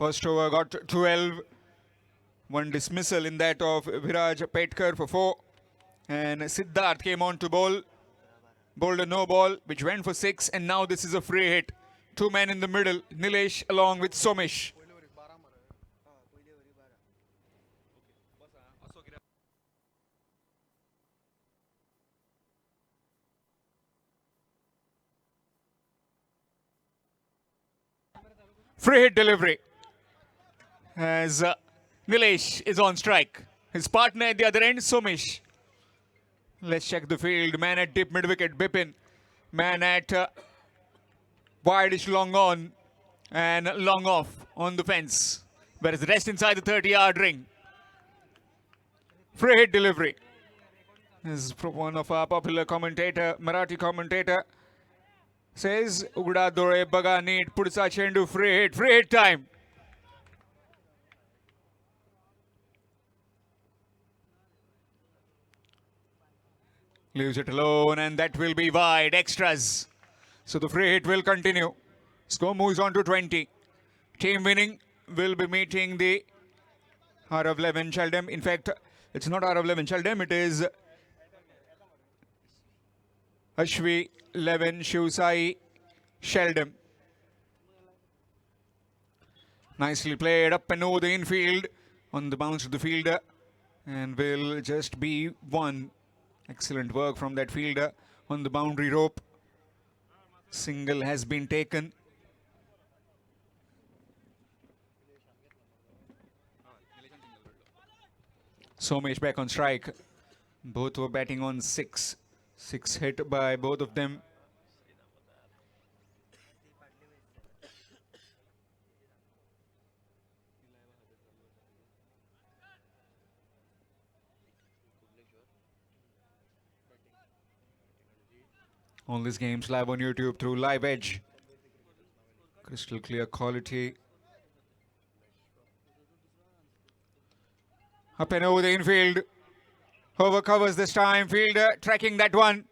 First over got 12. One dismissal in that of Viraj Petkar for 4. And Siddharth came on to bowl. Bowled a no ball, which went for 6. And now this is a free hit. Two men in the middle. Nilesh along with Somesh. Free hit delivery. As Nilesh is on strike. His partner at the other end, Somesh. Let's check the field. Man at deep mid wicket, Bipin. Man at wide-ish long on and long off on the fence. Whereas the rest inside the 30-yard ring. Free hit delivery. This is from one of our popular commentator, Marathi commentator. Says, Ugda dore baga need pudsa chendu free hit time. Leaves it alone and that will be wide, extras. So the free hit will continue. Score moves on to 20. Team winning will be meeting the Arav 11 Sheldon. In fact, it's not Arav 11 Sheldon, it is Ashwi 11 Shivsai Sheldon. Nicely played up and over the infield on the bounce of the fielder and will just be one. Excellent work from that fielder on the boundary rope. Single has been taken. Somesh back on strike. Both were batting on 6. 6 hit by both of them. All these games live on YouTube through Live Edge. Crystal clear quality. Up and over the infield. Over covers this time. Fielder tracking that one.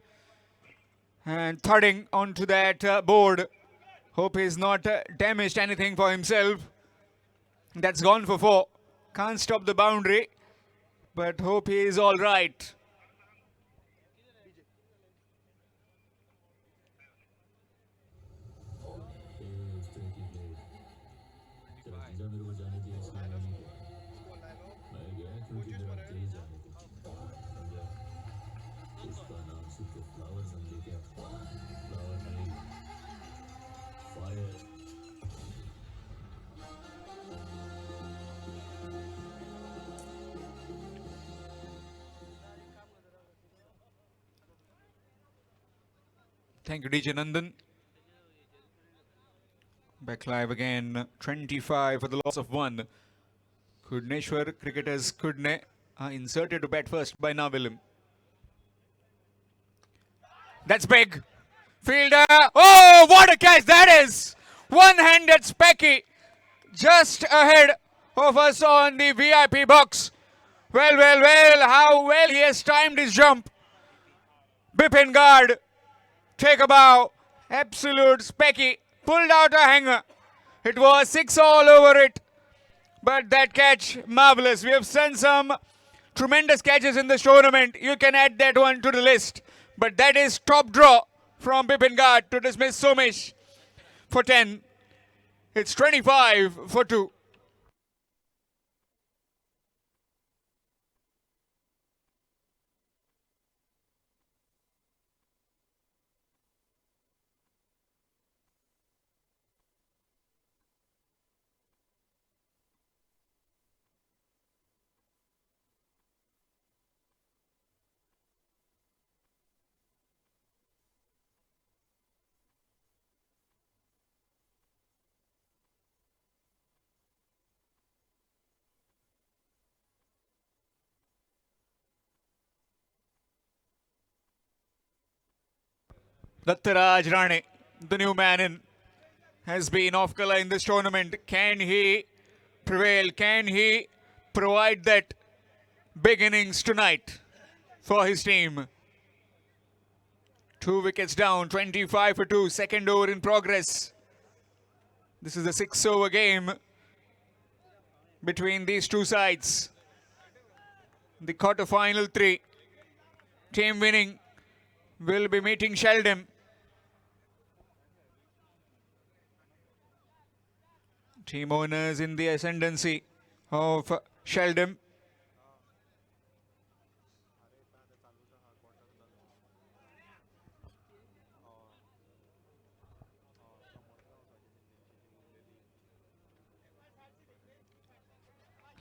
And thudding onto that board. Hope he's not damaged anything for himself. That's gone for 4. Can't stop the boundary. But hope he is all right. Thank you, DJ Nandan. Back live again. 25 for the loss of 1. Kudneshwar cricketers Kudne are inserted to bat first by Navilim. That's big. Fielder. Oh, what a catch that is. One-handed Specky just ahead of us on the VIP box. Well. How well he has timed his jump. Bipin Guard. Take a bow. Absolute Specky. Pulled out a hanger. It was 6 all over it. But that catch, marvelous. We have seen some tremendous catches in this tournament. You can add that one to the list. But that is top draw from Bipin Guard to dismiss Somesh for 10. It's 25 for 2. Dattaraj Rane, the new man in, has been off color in this tournament. Can he prevail? Can he provide that big innings tonight for his team? 2 wickets down, 25 for 2, second over in progress. This is a 6-over game. between these two sides. The quarter-final three. Team winning will be meeting Sheldon. Team owners in the ascendancy of Sheldon.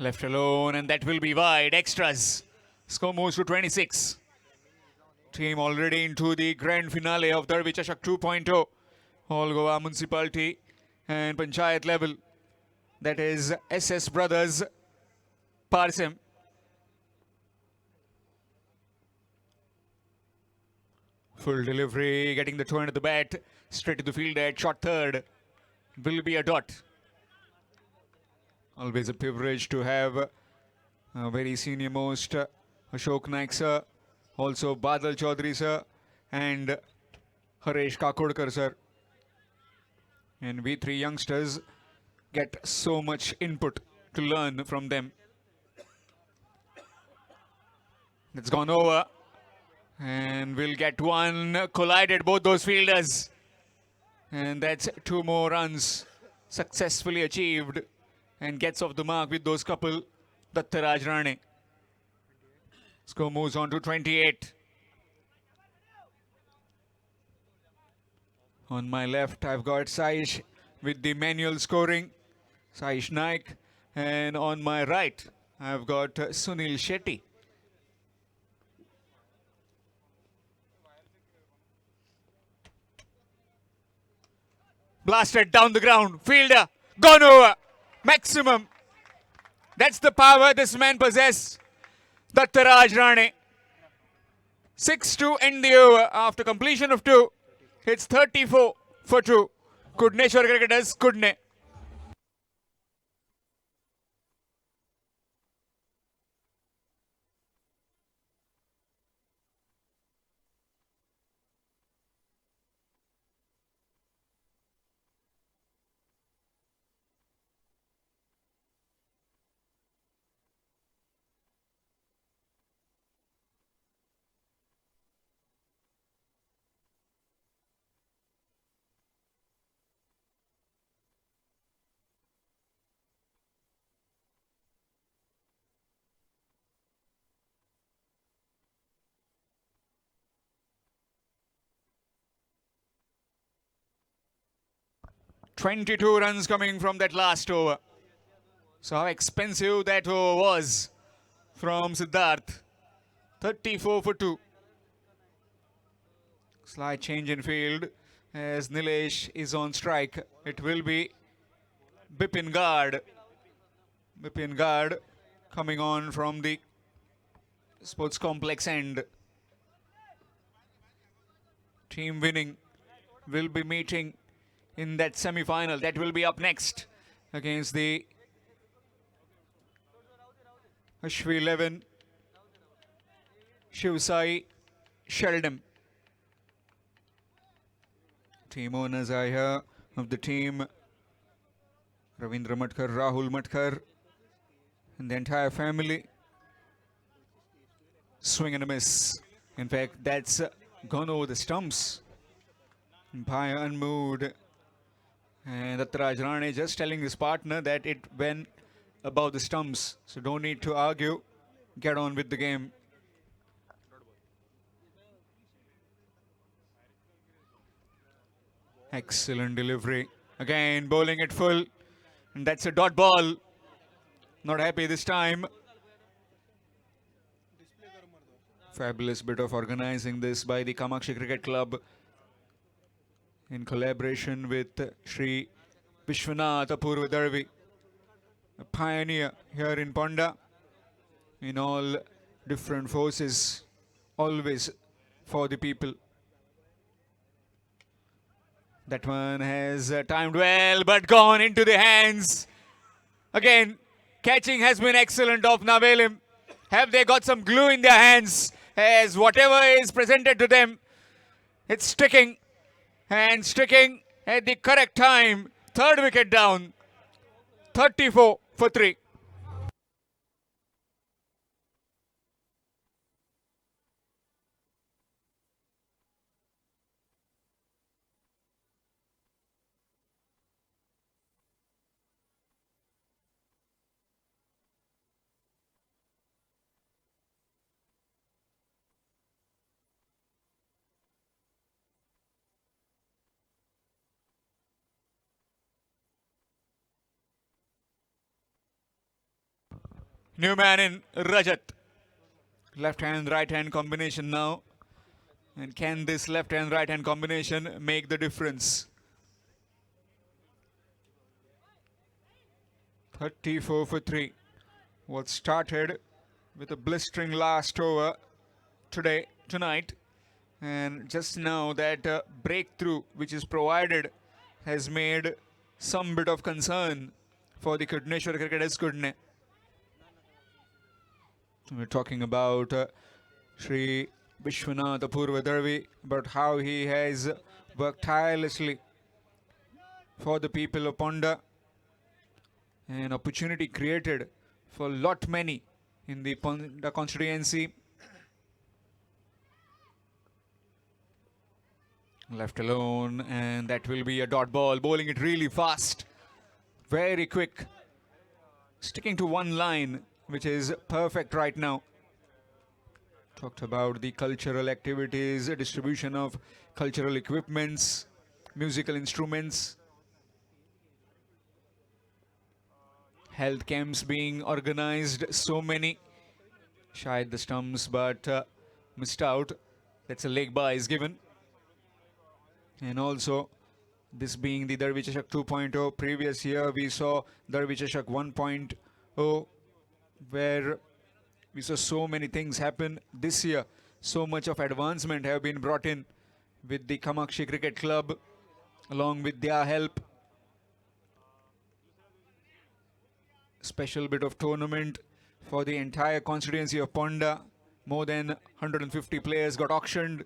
Left alone, and that will be wide. Extras. Score moves to 26. Team already into the grand finale of Derby Chashak 2.0. All Goa Municipality and Panchayat level. That is SS Brothers Parsem. Full delivery, getting the turn at the bat. Straight to the field at short third. Will be a dot. Always a privilege to have a very senior most Ashok Naik sir, also Badal Chaudhary sir, and Haresh Kakodkar sir. And we three youngsters get so much input to learn from them. It's gone over. And we'll get one. Collided both those fielders. And that's two more runs successfully achieved. And gets off the mark with those couple. Dattaraj Rane. Score moves on to 28. On my left, I've got Saish with the manual scoring. Saish Naik. And on my right, I've got Sunil Shetty. Blasted down the ground. Fielder. Gone over. Maximum. That's the power this man possesses. Dattaraj Rane. 6 to end the over after completion of 2. It's 34 for 2. Kudneshwar cricketers, Kudne. "22 runs coming from that last over. So how expensive that over was from Siddharth. 34 for 2. Slight change in field as Nilesh is on strike. It will be Bipin Guard. Bipin Guard coming on from the sports complex end. Team winning will be meeting in that semi-final. That will be up next against the Ashwi 11 Shivsai Sheldon. Team owners are here of the team. Ravindra Matkar, Rahul Matkar, and the entire family. Swing and a miss. In fact, that's gone over the stumps. Umpire unmoved. And Dattaraj Rane just telling his partner that it went above the stumps. So don't need to argue. Get on with the game. Excellent delivery. Again, bowling it full. And that's a dot ball. Not happy this time. Fabulous bit of organizing this by the Kamakshi Cricket Club in collaboration with Shri Vishwanath Apurva Darvi, a pioneer here in Ponda in all different forces, always for the people. That one has timed well, but gone into the hands. Again, catching has been excellent of Navelim. Have they got some glue in their hands? As whatever is presented to them, it's sticking. And sticking at the correct time. Third wicket down. 34 for 3. New man in Rajat. Left hand, right hand combination now. And can this left hand, right hand combination make the difference? 34 for 3. What started with a blistering last over tonight. And just now that breakthrough which is provided has made some bit of concern for the Kudneshwar cricketers Kudne. We're talking about Sri Vishwanath Apurva Darvi, about how he has worked tirelessly for the people of Ponda. An opportunity created for lot many in the Ponda constituency. Left alone, and that will be a dot ball, bowling it really fast, very quick, sticking to one line, which is perfect right now. Talked about the cultural activities, distribution of cultural equipments, musical instruments, health camps being organized, so many. Shied the stumps, but missed out. That's a leg bye is given. And also, this being the Darvi Chashak 2.0, previous year we saw Darvi Chashak 1.0, where we saw so many things happen. This year, so much of advancement have been brought in with the Kamakshi Cricket Club, along with their help. Special bit of tournament for the entire constituency of Ponda. More than 150 players got auctioned.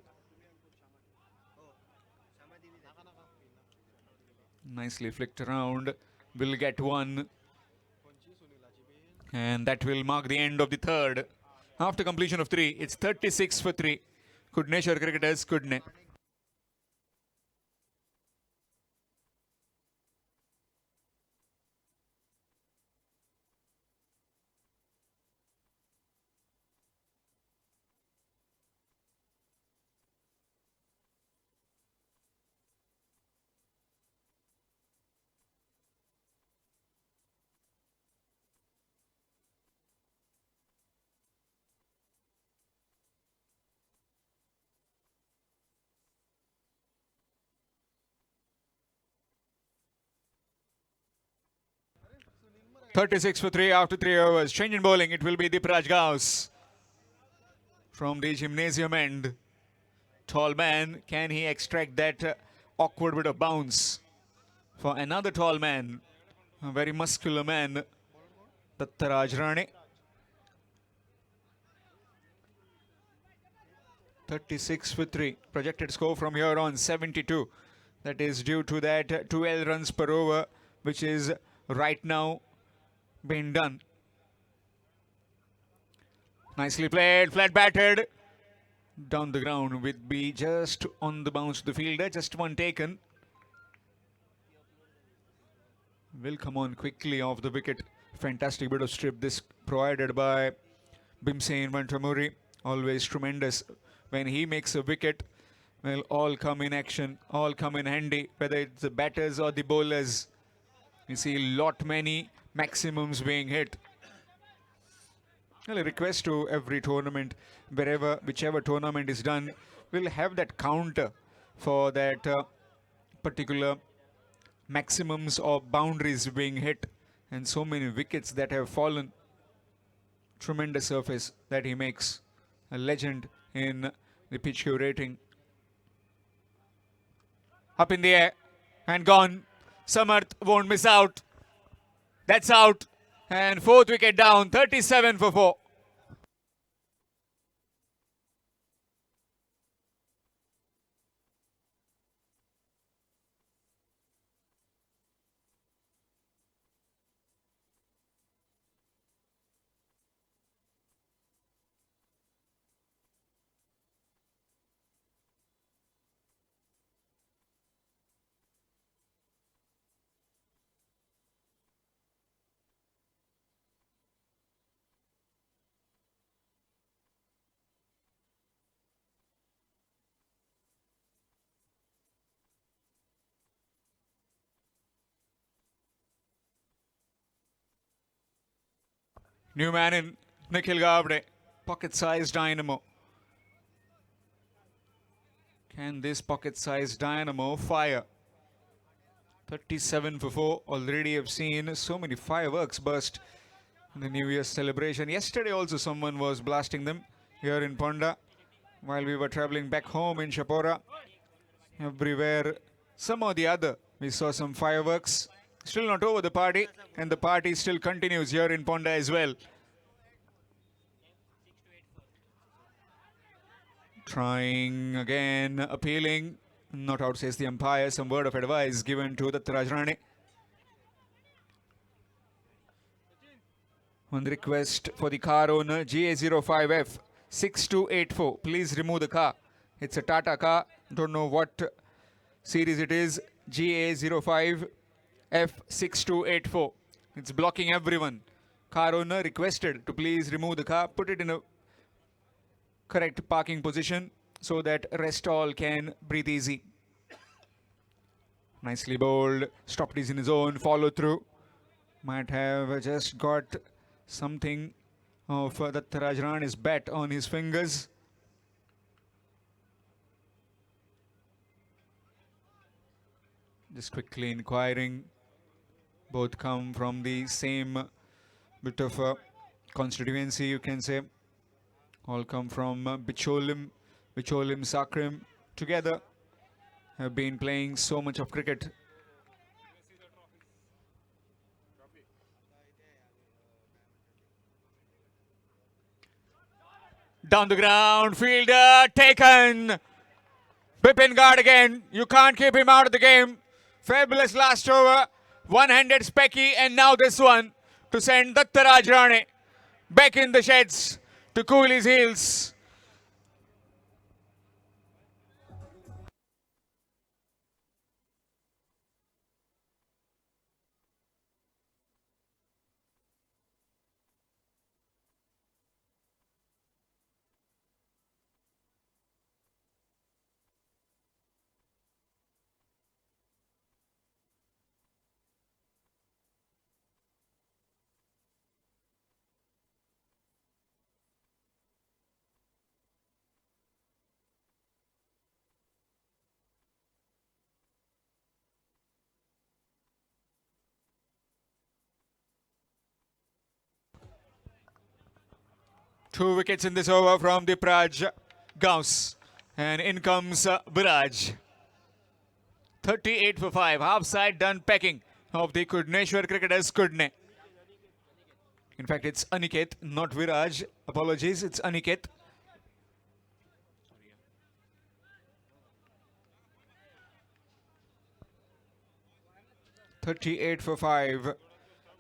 Nicely flicked around, will get one. And that will mark the end of the third. After completion of 3, it's 36 for 3. Kudneshwar cricketers Kudne. .36 for 3 after 3 overs. Change in bowling, it will be Dipraj Gauss from the gymnasium end. Tall man, can he extract that awkward bit of bounce? For another tall man, a very muscular man, Dattaraj Rane. 36 for 3. Projected score from here on 72. That is due to that 12 runs per over, which is right now being done. Nicely played, flat batted. Down the ground with B just on the bounce to the fielder, just one taken. Will come on quickly off the wicket. Fantastic bit of strip this provided by Bhimsen Vantamuri. Always tremendous. When he makes a wicket, will all come in action, all come in handy, whether it's the batters or the bowlers. You see lot many maximums being hit. Well, a request to every tournament, whichever tournament is done, we'll have that counter for that particular maximums or boundaries being hit, and so many wickets that have fallen. Tremendous surface that he makes. A legend in the pitch rating. Up in the air and gone. Samarth won't miss out. That's out. And fourth wicket down, 37 for 4. New man in, Nikhil Gavde. Pocket-sized dynamo. Can this pocket-sized dynamo fire? 37 for 4. Already have seen so many fireworks burst in the New Year's celebration. Yesterday also someone was blasting them here in Ponda while we were traveling back home in Chapora. Everywhere, some or the other, we saw some fireworks. Still not over the party, and the party still continues here in Ponda as well. Trying again, appealing. Not out, says the umpire. Some word of advice given to Datta Rajrane. One request for the car owner, GA05F6284. Please remove the car. It's a Tata car. Don't know what series it is. GA05F6284. It's blocking everyone. Car owner requested to please remove the car. Put it in a correct parking position so that rest all can breathe easy. Nicely bowled. Stopped is in his own. Follow through. Might have just got something of Datta Rajrane's bat on his fingers. Just quickly inquiring. Both come from the same bit of a constituency, you can say. All come from Bicholim Sakrim. Together have been playing so much of cricket. Down the ground, fielder taken. Bipin guard again. You can't keep him out of the game. Fabulous last over. One-handed Specky, and now this one to send Datta Rajrane back in the sheds to cool his heels. Two wickets in this over from the Praj Gauss. And in comes Viraj. 38 for 5. Half side done pecking of the Kudneshwar cricketers Kudne. In fact, it's Aniket, not Viraj. Apologies, it's Aniket. .38 for 5.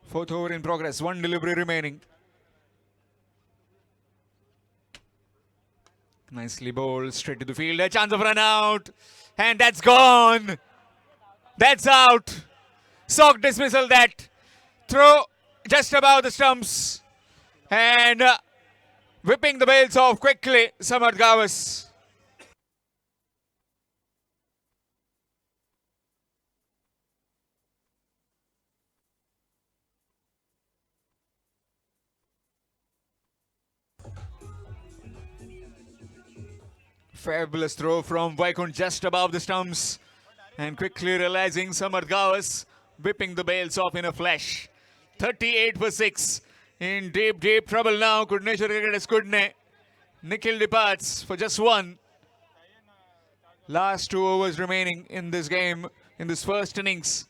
Fourth over in progress. One delivery remaining. Nicely bowled, straight to the field, a chance of run out, and that's gone. That's out. Sock dismissal that. Throw just above the stumps, and whipping the bails off quickly, Samarth Gawas. Fabulous throw from Vaikund just above the stumps, and quickly realizing Samarth Gawas whipping the bails off in a flash. 38 for 6. In deep trouble now. Kudneshwar cricketers Kudne. Nikhil departs for just one. Last 2 overs remaining in this game, in this first innings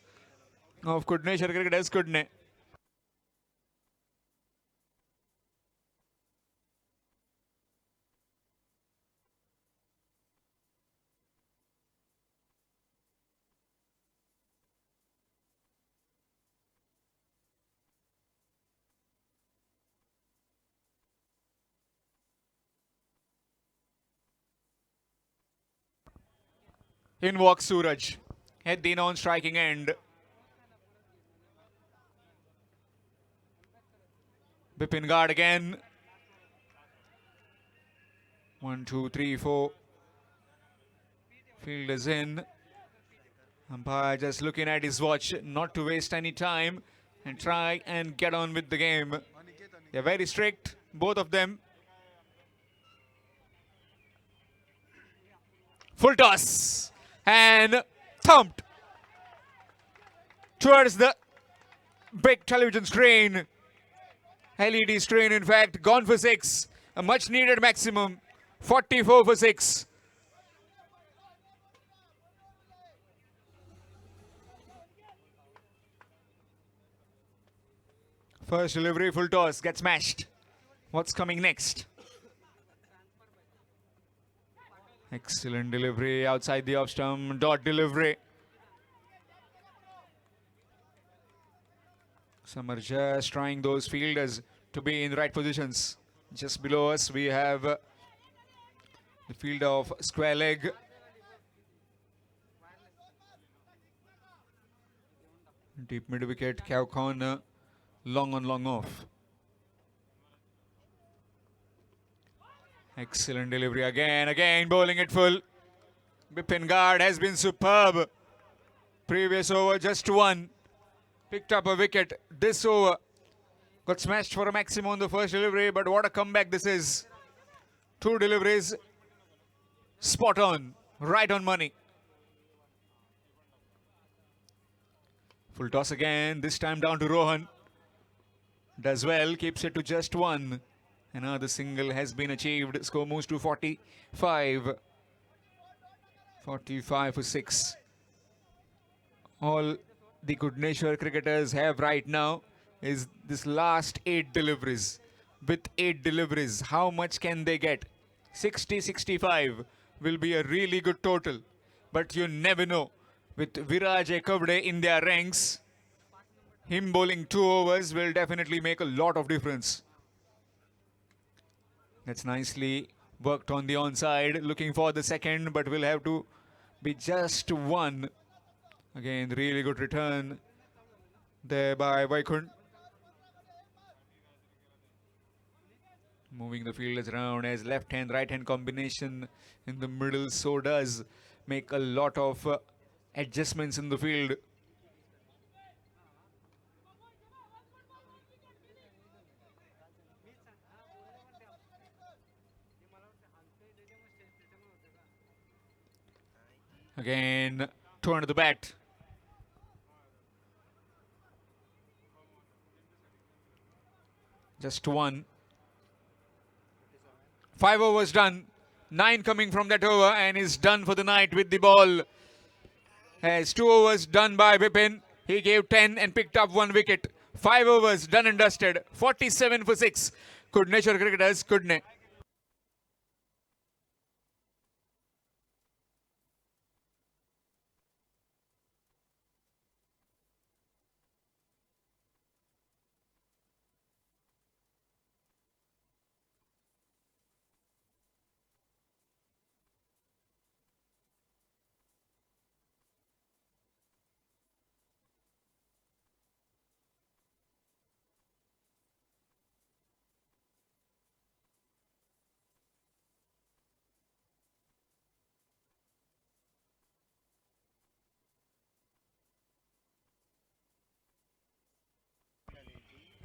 of Kudneshwar cricketers Kudne. In walks Suraj. Head the non-striking end. Bipin guard again. 1, 2, 3, 4. Field is in. Umpire just looking at his watch, not to waste any time and try and get on with the game. They're very strict, both of them. Full toss and thumped towards the big television screen. LED screen, in fact, gone for 6. A much needed maximum. 44 for 6. First delivery, full toss, gets smashed. What's coming next? Excellent delivery outside the off stump. Dot delivery. Some are just trying those fielders to be in the right positions. Just below us, we have the fielder of square leg. Deep mid wicket, cow corner, long on, long off. Excellent delivery again bowling it full. Bipin Guard has been superb. Previous over, just one. Picked up a wicket this over. Got smashed for a maximum on the first delivery, but what a comeback this is. 2 deliveries, spot on, right on money. Full toss again, this time down to Rohan. Does well, keeps it to just 1. Another single has been achieved. Score moves to 45. 45 for 6. All the Goodneshwar cricketers have right now is this last 8 deliveries. With 8 deliveries, how much can they get? 60-65 will be a really good total. But you never know. With Viraj Ekavde in their ranks, him bowling 2 overs will definitely make a lot of difference. That's nicely worked on the onside. Looking for the second, but will have to be just 1. Again, really good return there by Vaikund. Moving the fielders around as left hand, right hand combination in the middle, so does make a lot of adjustments in the field. Again, 2 under the bat. Just 1. 5 overs done. 9 coming from that over and is done for the night with the ball. Has 2 overs done by Bipin. He gave 10 and picked up 1 wicket. 5 overs done and dusted. 47 for 6. Goodneshwar cricketers couldn't.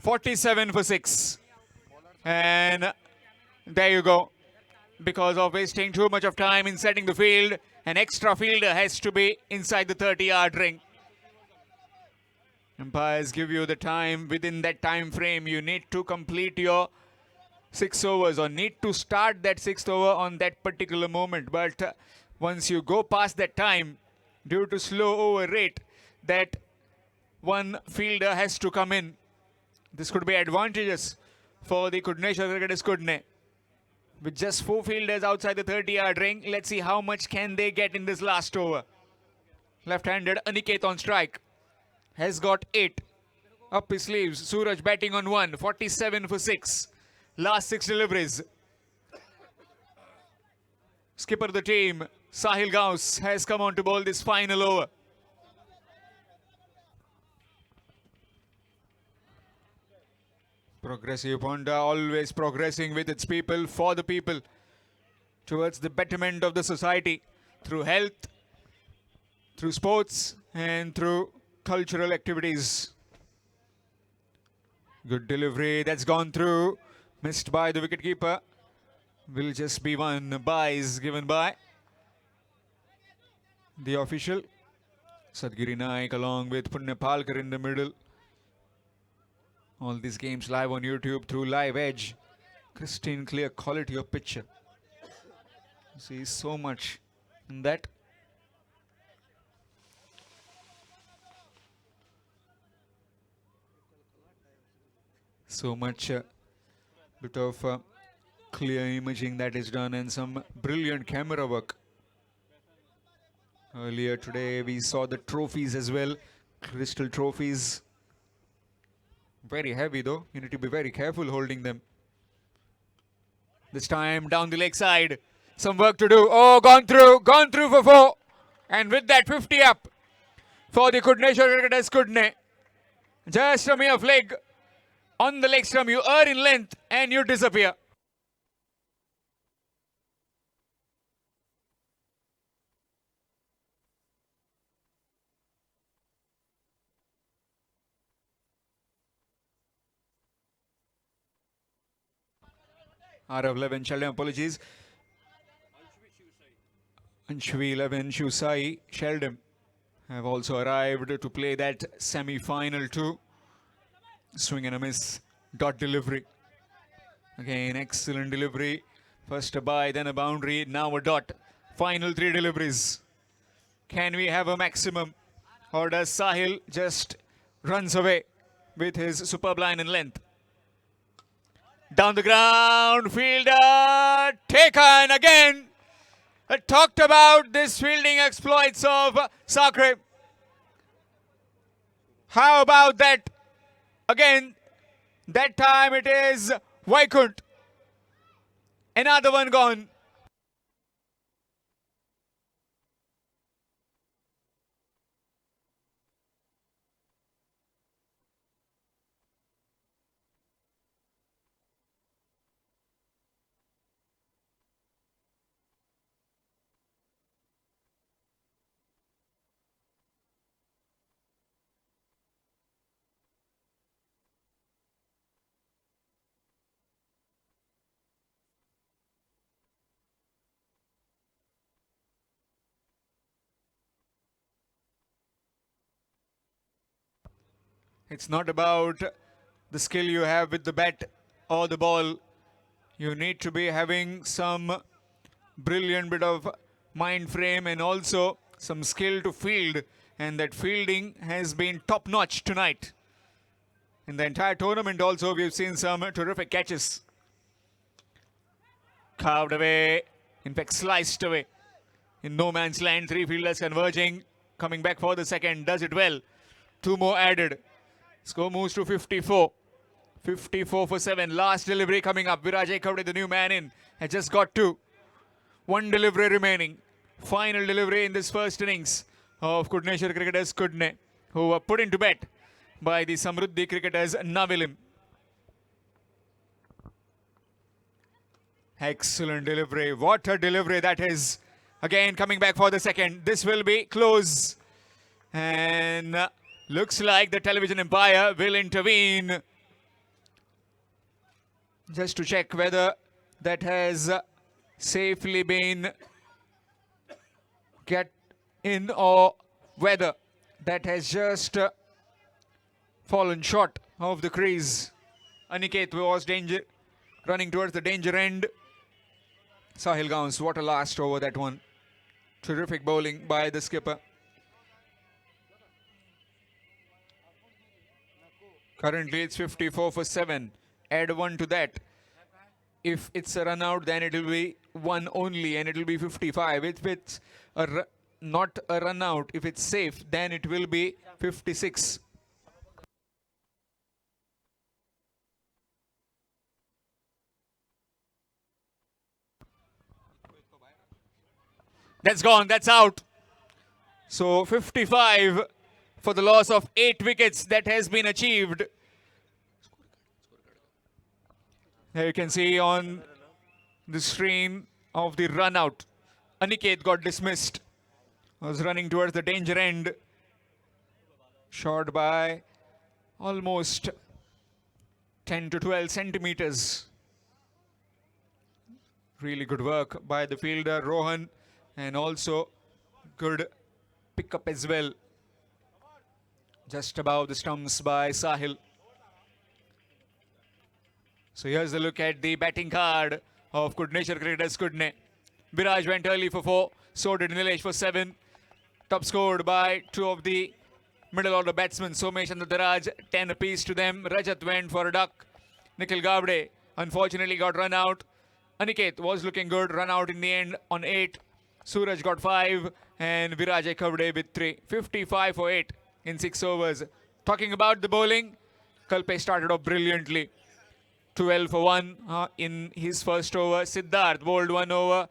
.47 for 6. And there you go. Because of wasting too much of time in setting the field, an extra fielder has to be inside the 30-yard ring. Umpires give you the time. Within that time frame, you need to complete your 6 overs or need to start that 6th over on that particular moment. But once you go past that time, due to slow over rate, that one fielder has to come in. This could be advantageous for the Goodneshwar cricketers, couldn't. With just 4 fielders outside the 30-yard ring, let's see how much can they get in this last over. Left-handed Aniket on strike. Has got 8. Up his sleeves. Suraj batting on 1. 47 for 6. Last 6 deliveries. Skipper of the team, Sahil Gauss, has come on to bowl this final over. Progressive Honda, always progressing with its people, for the people, towards the betterment of the society, through health, through sports, and through cultural activities. Good delivery. That's gone through. Missed by the wicketkeeper. Will just be one byes given by the official. Sadgiri Naik along with Punya Palkar in the middle. All these games live on YouTube through Live Edge. Pristine, clear quality of picture. See so much in that. So much bit of clear imaging that is done and some brilliant camera work. Earlier today we saw the trophies as well, crystal trophies. Very heavy though, you need to be very careful holding them. This time down the leg side, some work to do. Oh, gone through for 4. And with that 50 up for the Kudneshwar Cricketers Kudne. Just a mere flag on the leg stump, you err in length and you disappear. Arav 11, Sheldon, apologies. Anshvi 11, Shusai, Sheldon have also arrived to play that semi-final too. Swing and a miss, dot delivery. Again, excellent delivery. First a bye, then a boundary, now a dot. Final 3 deliveries. Can we have a maximum? Or does Sahil just runs away with his superb line and length? Down the ground, fielder taken again. I talked about this fielding exploits of Sakre. How about that? Again, that time it is Vaikunt. Another one gone. It's not about the skill you have with the bat or the ball. You need to be having some brilliant bit of mind frame and also some skill to field. And that fielding has been top notch tonight. In the entire tournament also we've seen some terrific catches. Carved away, in fact sliced away. In no man's land, 3 fielders converging. Coming back for the second, does it well. 2 more added. Score moves to 54. 54 for 7. Last delivery coming up. Viraj Ekavde, the new man in, has just got 2. 1 delivery remaining. Final delivery in this first innings of Kudneshwar Cricketers Kudne, who were put into bed by the Samruddhi Cricketers Navilim. Excellent delivery. What a delivery that is. Again coming back for the second. This will be close. And looks like the television umpire will intervene just to check whether that has safely been get in or whether that has just fallen short of the crease. Aniket was running towards the danger end. Sahil Gauns, what a last over that one. Terrific bowling by the skipper. Currently it's 54 for 7. Add 1 to that. If it's a run out, then it will be 1 only and it will be 55. If it's not a run out, if it's safe, then it will be 56. That's gone, that's out. So 55 for the loss of 8 wickets that has been achieved. Here you can see on the screen of the run out. Aniket got dismissed. Was running towards the danger end. Shot by almost 10 to 12 centimeters. Really good work by the fielder Rohan, and also good pickup as well. Just above the stumps by Sahil. So here's a look at the batting card of Kudneshwar Cricketers Kudne. Viraj went early for 4, so did Nilesh for 7. Top scored by two of the middle order batsmen, Somesh and Daraj, 10 apiece to them. Rajat went for a duck. Nikhil Gavde unfortunately got run out. Aniket was looking good, run out in the end on 8. Suraj got 5 and Viraj Kavde with 3. 55 for 8 in 6 overs. Talking about the bowling, Kalpe started off brilliantly. 12 for 1 in his first over. Siddharth bowled 1 over,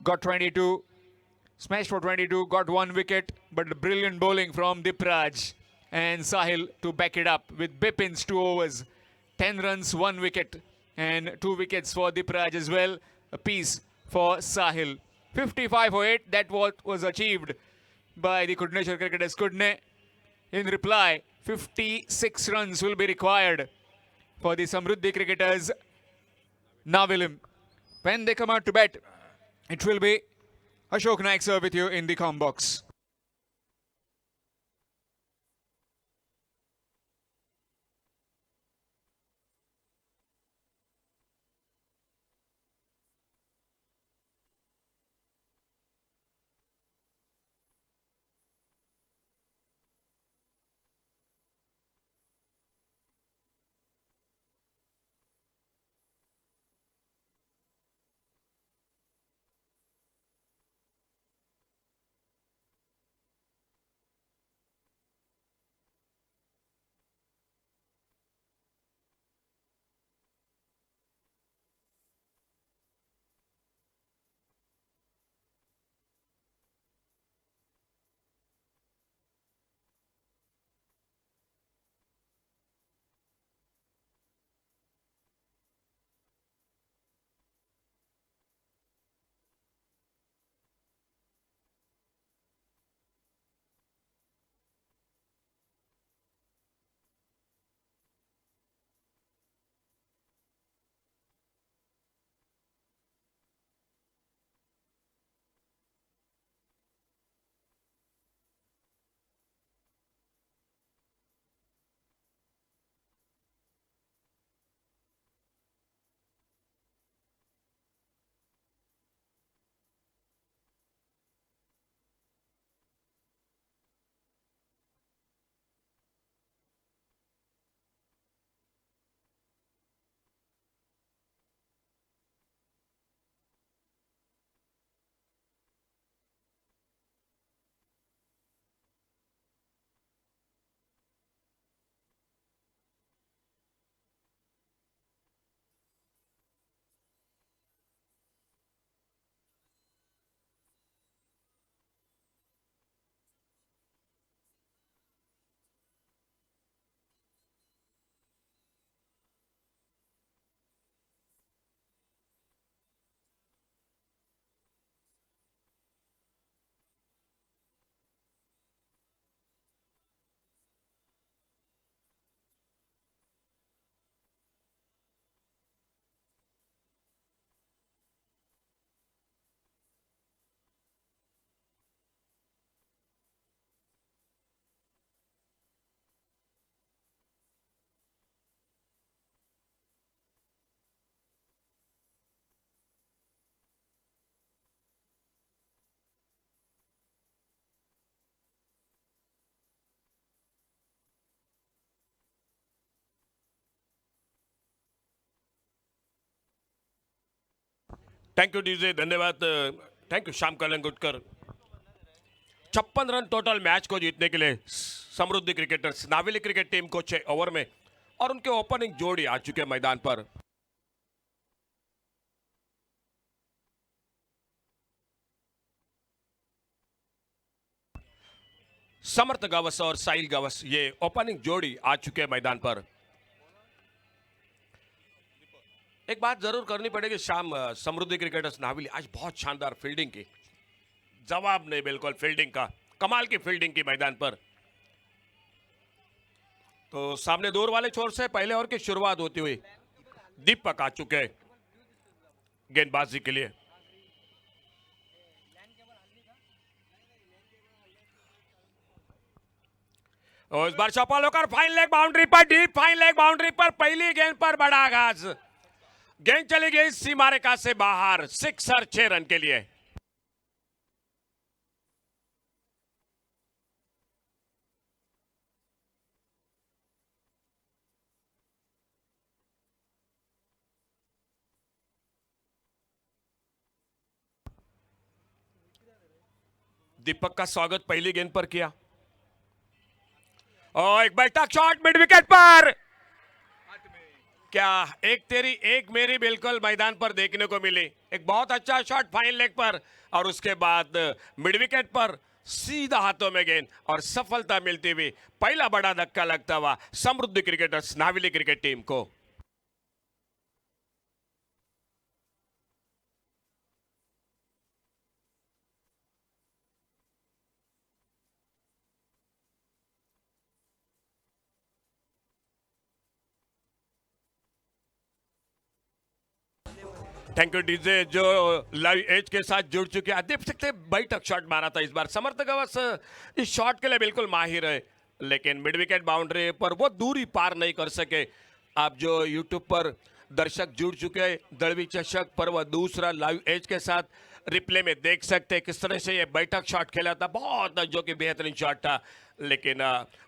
got 22. Smashed for 22, got 1 wicket, but brilliant bowling from Dipraj and Sahil to back it up with Bipin's 2 overs. 10 runs, 1 wicket, and 2 wickets for Dipraj as well. A piece for Sahil. 55 for 8, that was achieved by the Kudneshwar Cricketers Kudne. In reply, 56 runs will be required for the Samruddhi Cricketers Navilim. When they come out to bat, it will be Ashok Naik sir with you in the comm box. Thank you DJ, धन्यवाद। Thank you Shyam Kalangutkar. 56 run total match को जीतने के लिए Samruddhi cricketers Naveli cricket team को 6 over में, और उनके opening जोड़ी आ चुके मैदान पर। समर्थ गावस और साहिल गावस, ये ओपनिंग जोड़ी आ चुके मैदान पर। एक बात जरूर करनी पड़ेगी, शाम समृद्धि क्रिकेटर्स नावेली आज बहुत शानदार फील्डिंग की, जवाब नहीं बिल्कुल फील्डिंग का, कमाल की फील्डिंग की मैदान पर। तो सामने दूर वाले छोर से पहले ओवर की शुरुआत होती हुई दीपक आ चुके हैं गेंदबाजी के लिए। और इस बार चौपाल होकर फाइन लेग बाउंड्री पर, डीप फाइन लेग बाउंड्री पर पहली गेंद पर बड़ा आगाज। गेंद चली गई सीमा रेखा से बाहर, सिक्सर 6 रन के लिए। दीपक का स्वागत पहली गेंद पर किया और एक बैठक शॉट मिड विकेट पर। क्या एक तेरी एक मेरी बिल्कुल मैदान पर देखने को मिली। एक बहुत अच्छा शॉट फाइन लेग पर और उसके बाद मिड विकेट पर सीधा हाथों में गेंद और सफलता मिलती हुई पहला बड़ा धक्का लगता हुआ समृद्धि क्रिकेटर्स नाविली क्रिकेट टीम को। थैंक यू डीजे जो लाइव एज के साथ जुड़ चुके हैं। आप देख सकते हैं बैठक शॉट मारा था इस बार। समर्थक अवश्य इस शॉट के लिए बिल्कुल माहिर है, लेकिन मिड विकेट बाउंड्री पर वो दूरी पार नहीं कर सके। आप जो यूट्यूब पर दर्शक जुड़ चुके हैं दड़वी चषक पर वह दूसरा लाइव एज के साथ रिप्ले में देख सकते हैं किस तरह से ये बैठक शॉट खेला था। बहुत जो कि बेहतरीन शॉट था, लेकिन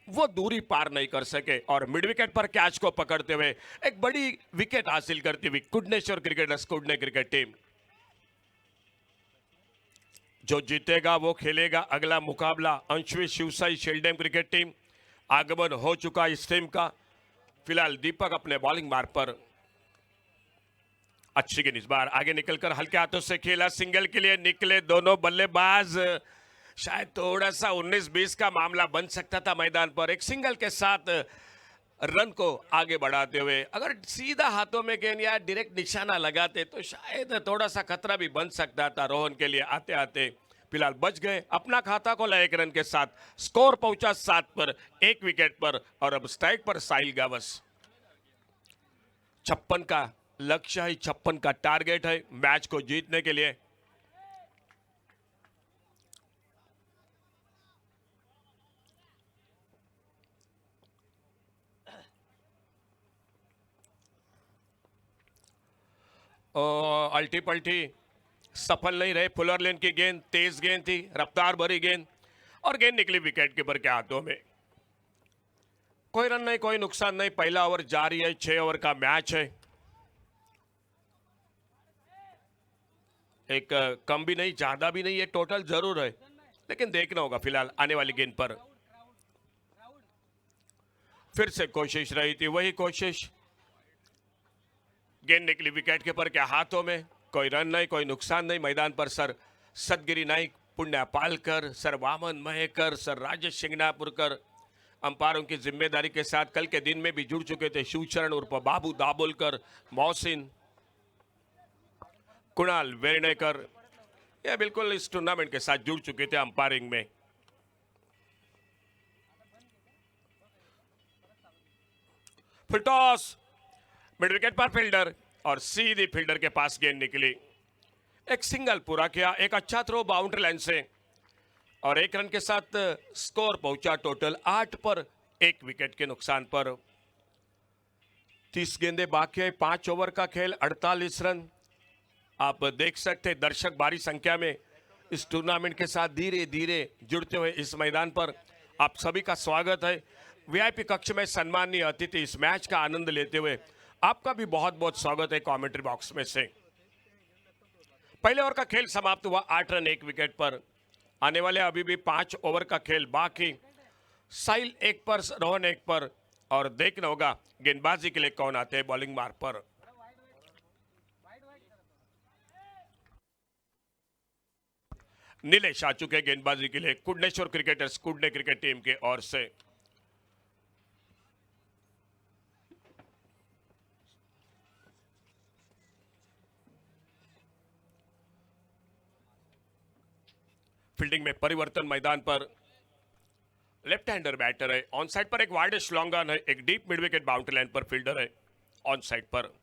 वो दूरी पार नहीं कर सके और मिड विकेट पर कैच को पकड़ते हुए एक बड़ी विकेट हासिल करती हुई कुडनेश्वर क्रिकेटर्स कुडने क्रिकेट टीम। जो जीतेगा वो खेलेगा अगला मुकाबला। अंशवी शिवसाई शेल्डेम क्रिकेट टीम आगमन हो चुका इस टीम का। फिलहाल दीपक अपने बॉलिंग मार्ग पर। अच्छी गेंद इस बार आगे निकलकर हल्के हाथों से खेला, सिंगल के लिए निकले दोनों बल्लेबाज। शायद थोड़ा सा 19-20 का मामला बन सकता था मैदान पर। एक सिंगल के साथ रन को आगे बढ़ाते हुए अगर सीधा हाथों में गेंद या डायरेक्ट निशाना लगाते तो शायद थोड़ा सा खतरा भी बन सकता था रोहन के लिए आते आते। फिलहाल बच गए, अपना खाता खोला 1 रन के साथ। स्कोर पहुंचा 7 पर 1 विकेट पर और अब स्ट्राइक पर साहिल गावस। 56 का लक्ष्य है, 56 का टारगेट है मैच को जीतने के लिए। अल्टी पल्टी सफल नहीं रहे। फुलर लेन की गेंद तेज गेंद थी, रफ्तार भरी गेंद और गेंद निकली विकेट कीपर के हाथों में। कोई रन नहीं, कोई नुकसान नहीं। पहला ओवर जारी है, 6 ओवर का मैच है। एक कम भी नहीं ज्यादा भी नहीं, ये टोटल जरूर है, लेकिन देखना होगा फिलहाल आने वाली गेंद पर। फिर से कोशिश रही थी, वही कोशिश। गेंद निकली विकेट कीपर के हाथों में। कोई रन नहीं, कोई नुकसान नहीं। मैदान पर सर सदगिरी नाइक, पुण्या पालकर, सर वामन महेकर, सर राजेश सिंगनापुरकर अंपायरों की जिम्मेदारी के साथ कल के दिन में भी जुड़ चुके थे। शिवचरण उर्फ बाबू दाबोलकर, मोहसिन, कुणाल वेर्णेकर, ये बिल्कुल इस टूर्नामेंट के साथ जुड़ चुके थे अंपायरिंग में। फिर टॉस, मिड विकेट पर फील्डर और सीधी फील्डर के पास गेंद निकली। एक सिंगल पूरा किया, एक अच्छा थ्रो बाउंड्री लाइन से और 1 रन के साथ स्कोर पहुंचा टोटल 8 पर 1 विकेट के नुकसान पर। 30 गेंदें बाकी है, 5 ओवर का खेल, 48 रन। आप देख सकते हैं दर्शक भारी संख्या में इस टूर्नामेंट के साथ धीरे धीरे जुड़ते हुए इस मैदान पर। आप सभी का स्वागत है। वीआईपी कक्ष में सम्माननीय अतिथि इस मैच का आनंद लेते हुए आपका भी बहुत बहुत स्वागत है कमेंट्री बॉक्स में से। पहले ओवर का खेल समाप्त हुआ 8 रन 1 विकेट पर। आने वाले अभी भी 5 ओवर का खेल बाकी। साहिल 1 पर, रोहन 1 पर और देखना होगा गेंदबाजी के लिए कौन आते हैं बॉलिंग मार्ग पर। नीलेश आ चुके गेंदबाजी के लिए कुडनेश्वर क्रिकेटर्स कुडने क्रिकेट टीम के ओर से। फील्डिंग में परिवर्तन मैदान पर। लेफ्ट हैंडर बैटर है। ऑन साइड पर एक वाइडेस्ट लॉन्ग ऑन है, एक deep mid wicket boundary line पर फील्डर है ऑन साइड पर।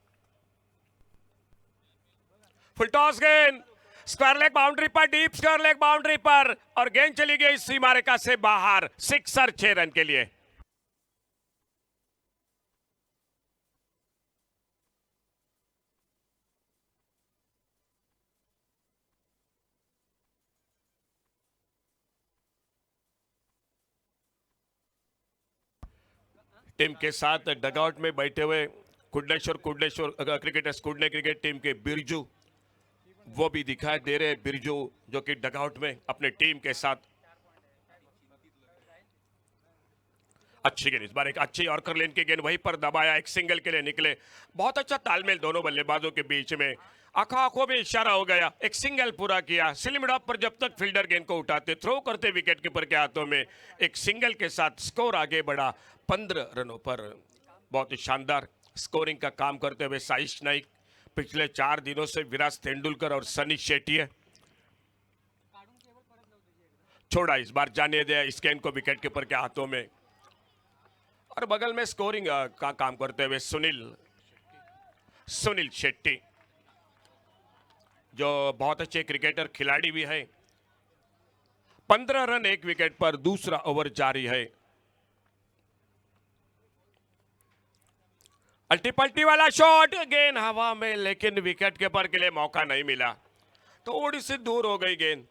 फुल टॉस गेंद स्क्वायर लेग बाउंड्री पर, डीप स्क्वायर लेग बाउंड्री पर, और गेंद चली गई सीमा रेखा से बाहर। सिक्सर 6 रन के लिए। टीम के साथ डगआउट में बैठे हुए कुडनेश्वर क्रिकेटर्स, कुडने क्रिकेट टीम के बिरजू, वो भी दिखाई दे रहे हैं। बिरजू जो कि डगआउट में अपने टीम के साथ। अच्छी गेंद, इस बार एक अच्छी यॉर्कर लेन की गेंद वहीं पर दबाया, एक सिंगल के लिए निकले। बहुत अच्छा तालमेल दोनों बल्लेबाजों के बीच में, आंखों में इशारा हो गया, एक सिंगल पूरा किया। स्लिम मिड ऑफ पर जब तक फील्डर गेंद को उठाते, थ्रो करते विकेट कीपर के हाथों में, एक सिंगल के साथ स्कोर आगे बढ़ा 15 रनों पर। बहुत ही शानदार स्कोरिंग का काम करते हुए साइश नाइक, पिछले 4 दिनों से विराट तेंदुलकर और सनी शेट्टी है। छोड़ा, इस बार जाने दिया इस गेंद को विकेट कीपर के हाथों में। और बगल में स्कोरिंग का काम करते हुए सुनील शेट्टी, जो बहुत अच्छे क्रिकेटर खिलाड़ी भी है। 15 रन 1 विकेट पर, दूसरा ओवर जारी है। अल्टी पल्टी वाला शॉट, गेंद हवा में, लेकिन विकेट कीपर के लिए मौका नहीं मिला, थोड़ी सी दूर हो गई गेंद।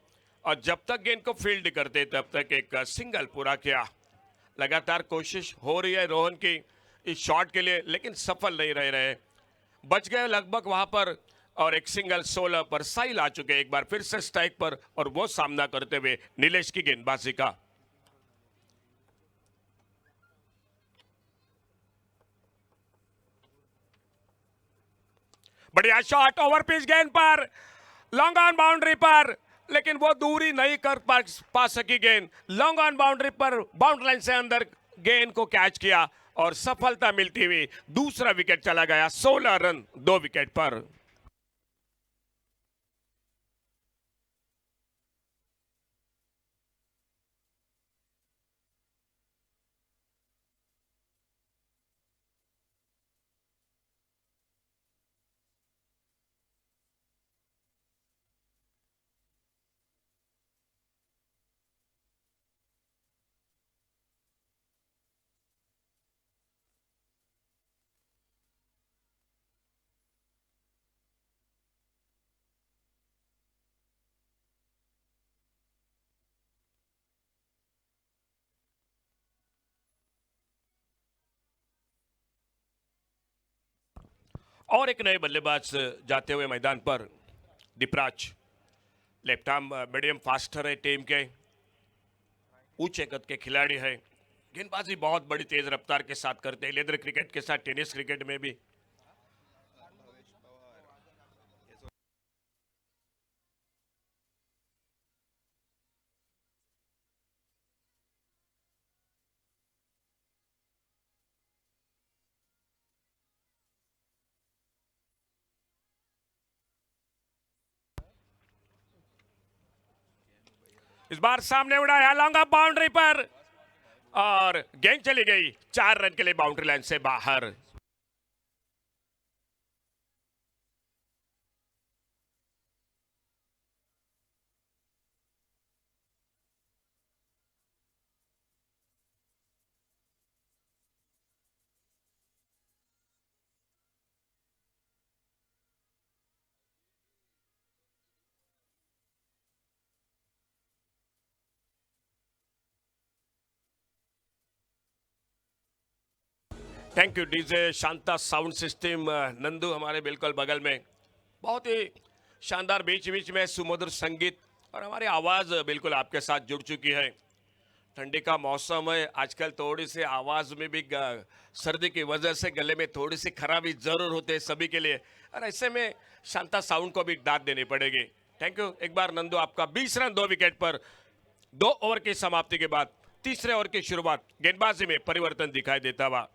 और जब तक गेंद को फील्ड करते तब तक एक सिंगल पूरा किया। लगातार कोशिश हो रही है रोहन की इस शॉट के लिए, लेकिन सफल नहीं रहे। बच गए लगभग वहां पर, और एक सिंगल 16 पर साइल आ चुके, एक बार फिर से स्ट्राइक पर, और वो सामना करते हुए नीलेश की गेंदबाजी का। बढ़िया शॉट, ओवर पिच गेंद पर, लॉन्ग ऑन बाउंड्री पर, लेकिन वो दूरी नहीं कर पा सकी गेंद। लॉन्ग ऑन बाउंड्री पर, बाउंड्री लाइन से अंदर गेंद को कैच किया, और सफलता मिलती हुई दूसरा विकेट चला गया। 16 रन 2 विकेट पर। और एक नए बल्लेबाज जाते हुए मैदान पर, Deepraj, left arm medium faster है टीम के, ऊंचे कद के खिलाड़ी है। गेंदबाजी बहुत बड़ी तेज रफ्तार के साथ करते हैं, लेदर क्रिकेट के साथ टेनिस क्रिकेट में भी। इस बार सामने उड़ाया, लॉन्ग ऑफ बाउंड्री पर, और गेंद चली गई 4 रन के लिए बाउंड्री लाइन से बाहर। Thank you DJ Shanta sound system, Nandu हमारे बिल्कुल बगल में। बहुत ही शानदार, बीच बीच में सुमधुर संगीत, और हमारी आवाज़ बिल्कुल आपके साथ जुड़ चुकी है। ठंडी का मौसम है, आजकल थोड़ी सी आवाज़ में भी सर्दी की वजह से गले में थोड़ी सी खराबी ज़रूर होते है सभी के लिए, और ऐसे में शांता साउंड को भी दाद देनी पड़ेगी। थैंक यू एक बार नंदू आपका। 20 रन 2 विकेट पर, 2 ओवर की समाप्ति के बाद तीसरे ओवर की शुरुआत। गेंदबाजी में परिवर्तन दिखाई देता हुआ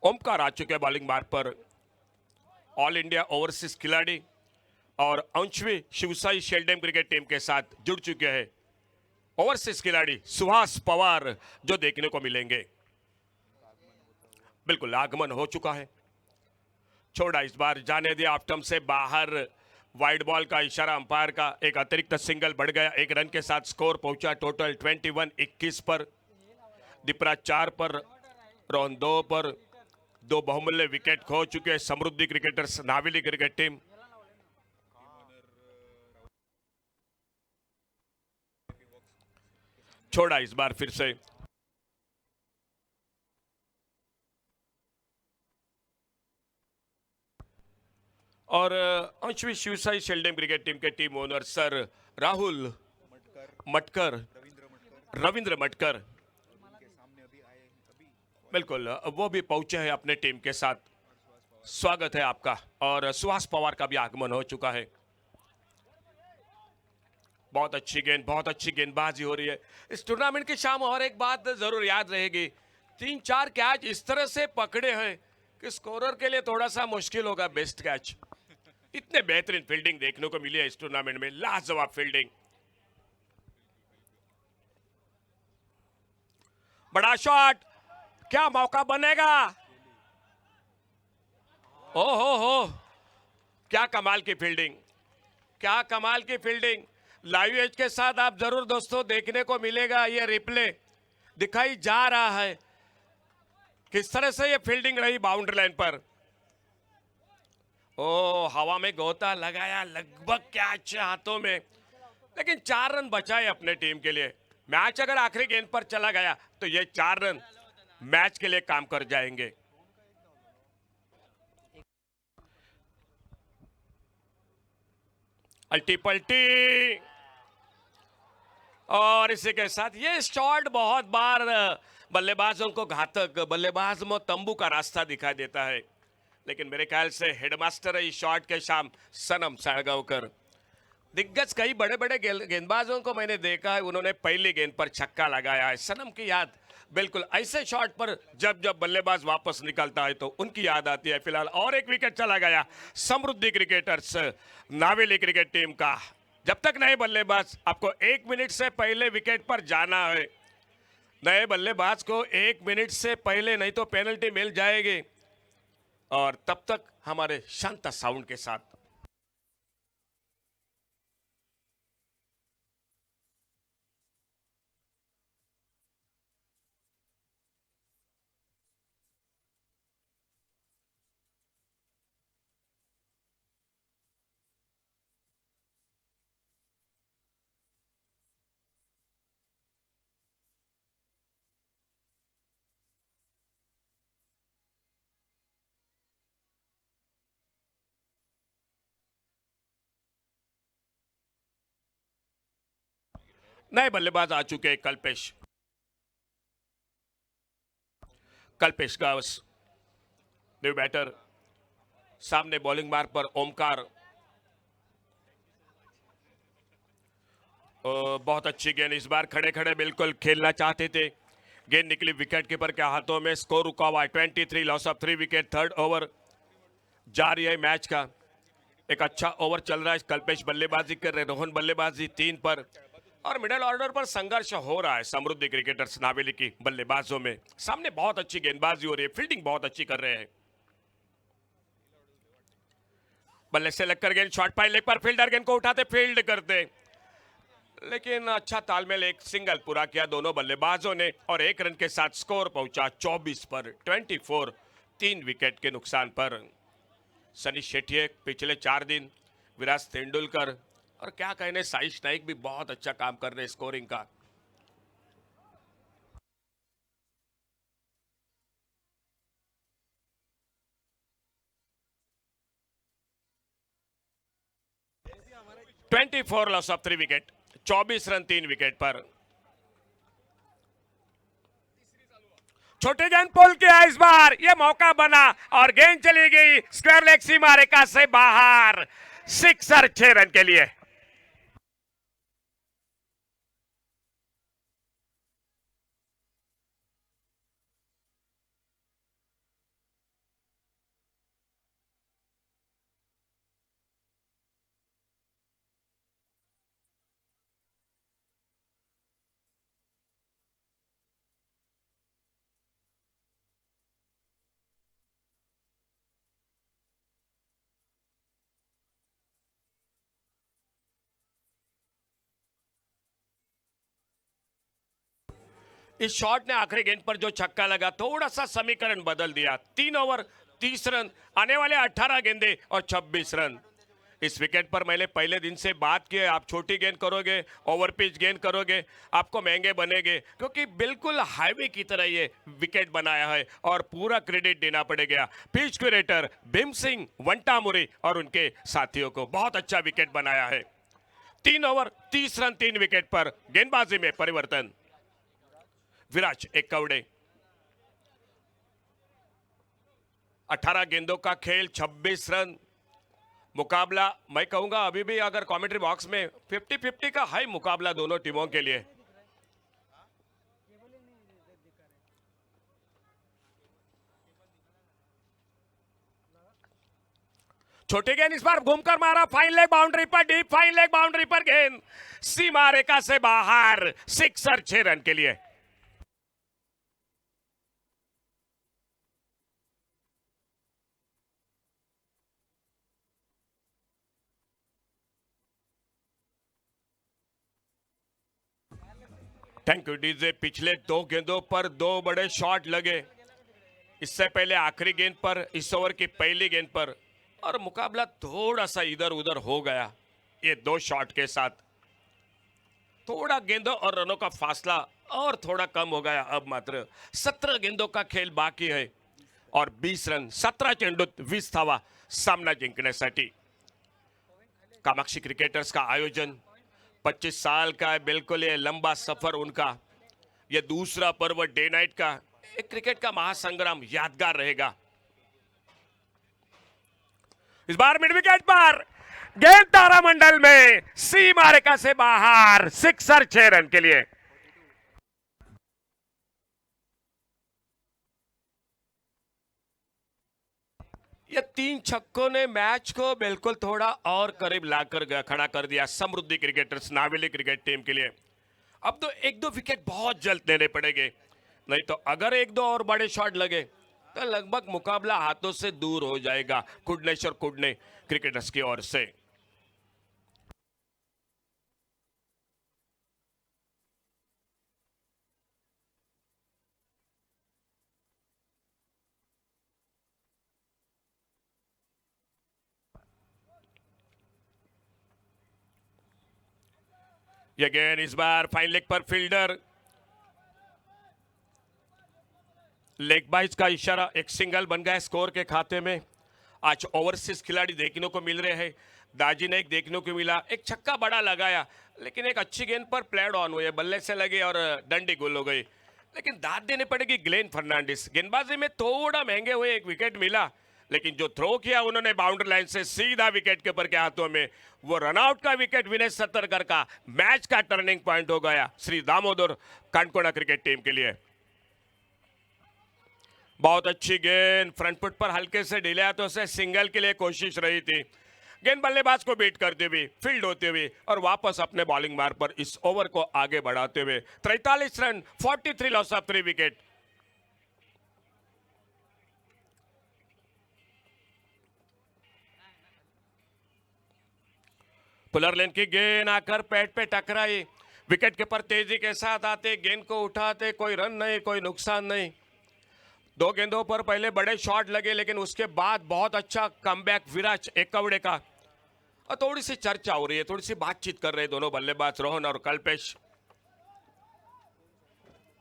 ओमकार आ चुके बॉलिंग मार्ग पर, ऑल इंडिया ओवरसीज खिलाड़ी, और अंशवी शिवसाई शेल्डेम क्रिकेट टीम के साथ जुड़ चुके हैं। ओवरसीज खिलाड़ी सुहास पवार जो देखने को मिलेंगे। बिल्कुल आगमन हो चुका है। छोड़ा इस बार जाने दिया ऑफ स्टंप से बाहर, वाइड बॉल का इशारा अंपायर का, एक अतिरिक्त सिंगल बढ़ गया, एक रन के साथ स्कोर पहुंचा टोटल 21-21 पर। दीपराज 4 पर, रोहन 2 पर। 2 बहुमूल्य विकेट खो चुके हैं समृद्धि क्रिकेटर्स नावेली क्रिकेट टीम। छोड़ा इस बार फिर से, और अंशवी शिवसाई शेल्डम क्रिकेट टीम के team owner sir Rahul Matkar, Ravindra Matkar, बिल्कुल वो भी पहुंचे हैं अपने टीम के साथ। स्वागत है आपका। और सुहास पवार का भी आगमन हो चुका है। बहुत अच्छी गेंद, बहुत अच्छी गेंदबाजी हो रही है इस टूर्नामेंट की शाम। और एक बात जरूर याद रहेगी, 3-4 कैच इस तरह से पकड़े हैं कि स्कोरर के लिए थोड़ा सा मुश्किल होगा बेस्ट कैच। इतने बेहतरीन फील्डिंग देखने को मिली है इस टूर्नामेंट में, लाजवाब फील्डिंग। बड़ा शॉट, क्या मौका बनेगा? ओ हो, क्या कमाल की फील्डिंग, क्या कमाल की फील्डिंग। लाइव एज के साथ आप जरूर दोस्तों देखने को मिलेगा, ये रिप्ले दिखाई जा रहा है किस तरह से ये फील्डिंग रही बाउंड्री लाइन पर। ओ हवा में गोता लगाया, लगभग कैच हाथों में, लेकिन 4 रन बचाए अपने टीम के लिए। मैच अगर आखिरी गेंद पर चला गया तो ये 4 रन मैच के लिए काम कर जाएंगे। अल्टी पल्टी, और इसी के साथ ये शॉट बहुत बार बल्लेबाजों को घातक, बल्लेबाज में तंबू का रास्ता दिखाई देता है, लेकिन मेरे ख्याल से हेडमास्टर है इस शॉट के शाम सनम साळगावकर। दिग्गज कई बड़े बड़े गेंदबाजों को मैंने देखा है, उन्होंने पहली गेंद पर छक्का लगाया है। सनम की याद बिल्कुल ऐसे शॉट पर जब जब बल्लेबाज वापस निकलता है तो उनकी याद आती है। फिलहाल और एक विकेट चला गया समृद्धि क्रिकेटर्स नावेली क्रिकेट टीम का। जब तक नए बल्लेबाज, आपको 1 मिनट से पहले विकेट पर जाना है। नए बल्लेबाज को 1 मिनट से पहले, नहीं तो पेनल्टी मिल जाएगी। और तब तक हमारे शांत साउंड के साथ नए बल्लेबाज आ चुके हैं। कल्पेश गावस न्यू बैटर, सामने बॉलिंग मार्क पर ओमकार। बहुत अच्छी गेंद इस बार, खड़े खड़े बिल्कुल खेलना चाहते थे, गेंद निकली विकेट कीपर के हाथों में। स्कोर रुका हुआ है 23, loss of 3 wicket. 3rd over जारी है मैच का। एक अच्छा ओवर चल रहा है, कल्पेश बल्लेबाजी कर रहे, रोहन बल्लेबाजी 3 पर, और मिडिल ऑर्डर पर संघर्ष हो रहा है समृद्धि क्रिकेटर्स नावेली की बल्लेबाजों में। सामने बहुत अच्छी गेंदबाजी हो रही है, फील्डिंग बहुत अच्छी कर रहे हैं। बल्ले से लगकर गेंद शॉर्ट पाई लेग पर, फील्डर गेंद को उठाते फील्ड करते, लेकिन अच्छा तालमेल, एक सिंगल पूरा किया दोनों बल्लेबाजों ने, और 1 रन के साथ स्कोर पहुंचा 24 पर 24, 3 विकेट के नुकसान पर। सनी शेट्टी पिछले 4 दिन, विराट तेंदुलकर, और क्या कहने साइश नाइक भी बहुत अच्छा काम कर रहे स्कोरिंग का। Twenty 24 loss of 3 wicket, 24 run 3 wicket पर। छोटे गेंद पोल किया इस बार, ये मौका बना और गेंद चली गई स्क्वायर लेग सीमा रेखा से बाहर। 6 रन के लिए। इस शॉट ने आखिरी गेंद पर जो छक्का लगा थोड़ा सा समीकरण बदल दिया। 3 ओवर 30 रन, आने वाले 18 गेंदे और 26 रन। इस विकेट पर मैंने पहले दिन से बात की है, आप छोटी गेंद करोगे, ओवर पिच गेंद करोगे, आपको महंगे बनेंगे, क्योंकि बिल्कुल हाईवे की तरह ये विकेट बनाया है और पूरा क्रेडिट देना पड़ेगा पिच क्यूरेटर भीम सिंह वंटामुरी और उनके साथियों को। बहुत अच्छा विकेट बनाया है। 3 ओवर 30 रन 3 विकेट पर। गेंदबाजी में परिवर्तन। विराज एक कवड़े। 18 गेंदों का खेल, 26 रन। मुकाबला मैं कहूंगा अभी भी अगर कमेंट्री बॉक्स में 50-50 का हाई मुकाबला दोनों टीमों के लिए। छोटी गेंद इस बार घूमकर मारा, फाइन लेग बाउंड्री पर, डीप फाइन लेग बाउंड्री पर गेंद सीमा रेखा से बाहर, सिक्सर 6 रन के लिए। Thank you DJ. पिछले 2 गेंदों पर 2 बड़े शॉट लगे, इससे पहले आखिरी गेंद पर, इस ओवर की पहली गेंद पर, और मुकाबला थोड़ा सा इधर उधर हो गया ये 2 शॉट के साथ। थोड़ा गेंदों और रनों का फासला और थोड़ा कम हो गया। अब मात्र 17 गेंदों का खेल बाकी है और 20 रन, 17 चेंडूत 20 धावा सामना जिंकण्यासाठी। कामाक्षी क्रिकेटर्स का आयोजन 25 साल का है, बिल्कुल ये लंबा सफर उनका, ये दूसरा पर्व डे नाइट का, एक क्रिकेट का महासंग्राम यादगार रहेगा। इस बार मिड विकेट पर गेंद तारामंडल में, सीमा रेखा से बाहर, सिक्सर 6 रन के लिए। ये 3 छक्कों ने मैच को बिल्कुल थोड़ा और करीब लाकर खड़ा कर दिया समृद्धि क्रिकेटर्स नावेली क्रिकेट टीम के लिए। अब तो 1-2 विकेट बहुत जल्द लेने पड़ेंगे, नहीं तो अगर 1-2 और बड़े शॉट लगे तो लगभग मुकाबला हाथों से दूर हो जाएगा कुडनेश्वर कुडने क्रिकेटर्स की ओर से। ये गेंद इस बार फाइन लेग पर, फील्डर लेग बाइज का इशारा, एक सिंगल बन गया स्कोर के खाते में। आज ओवरसीज खिलाड़ी देखने को मिल रहे हैं। दाजी ने एक देखने को मिला, एक छक्का बड़ा लगाया, लेकिन एक अच्छी गेंद पर प्लेड ऑन हुए, बल्ले से लगे और डंडी गुल हो गई, लेकिन दाद देनी पड़ेगी ग्लेन फर्नांडिस। गेंदबाजी में थोड़ा महंगे हुए एक विकेट मिला, लेकिन जो थ्रो किया उन्होंने बाउंड्री लाइन से सीधा विकेट कीपर के हाथों में, वो रनआउट का विकेट विनय सत्तरकर का मैच का टर्निंग पॉइंट हो गया श्री दामोदर कांडकोणा क्रिकेट टीम के लिए। बहुत अच्छी गेंद, फ्रंट फुट पर हल्के से ढीले हाथों से सिंगल के लिए कोशिश रही थी। गेंद बल्लेबाज को बीट करते हुए, फील्ड होते हुए और वापस अपने बॉलिंग मार्ग पर इस ओवर को आगे बढ़ाते हुए 43 रन, 43 लॉस ऑफ 3 विकेट। पुलर लेन की गेंद आकर पैड पे टकराई, विकेट कीपर तेजी के साथ आते, गेंद को उठाते, कोई रन नहीं, कोई नुकसान नहीं। 2 गेंदों पर पहले बड़े शॉट लगे, लेकिन उसके बाद बहुत अच्छा कमबैक विराज एक कवड़े का। और थोड़ी सी चर्चा हो रही है, थोड़ी सी बातचीत कर रहे हैं दोनों बल्लेबाज रोहन और कल्पेश।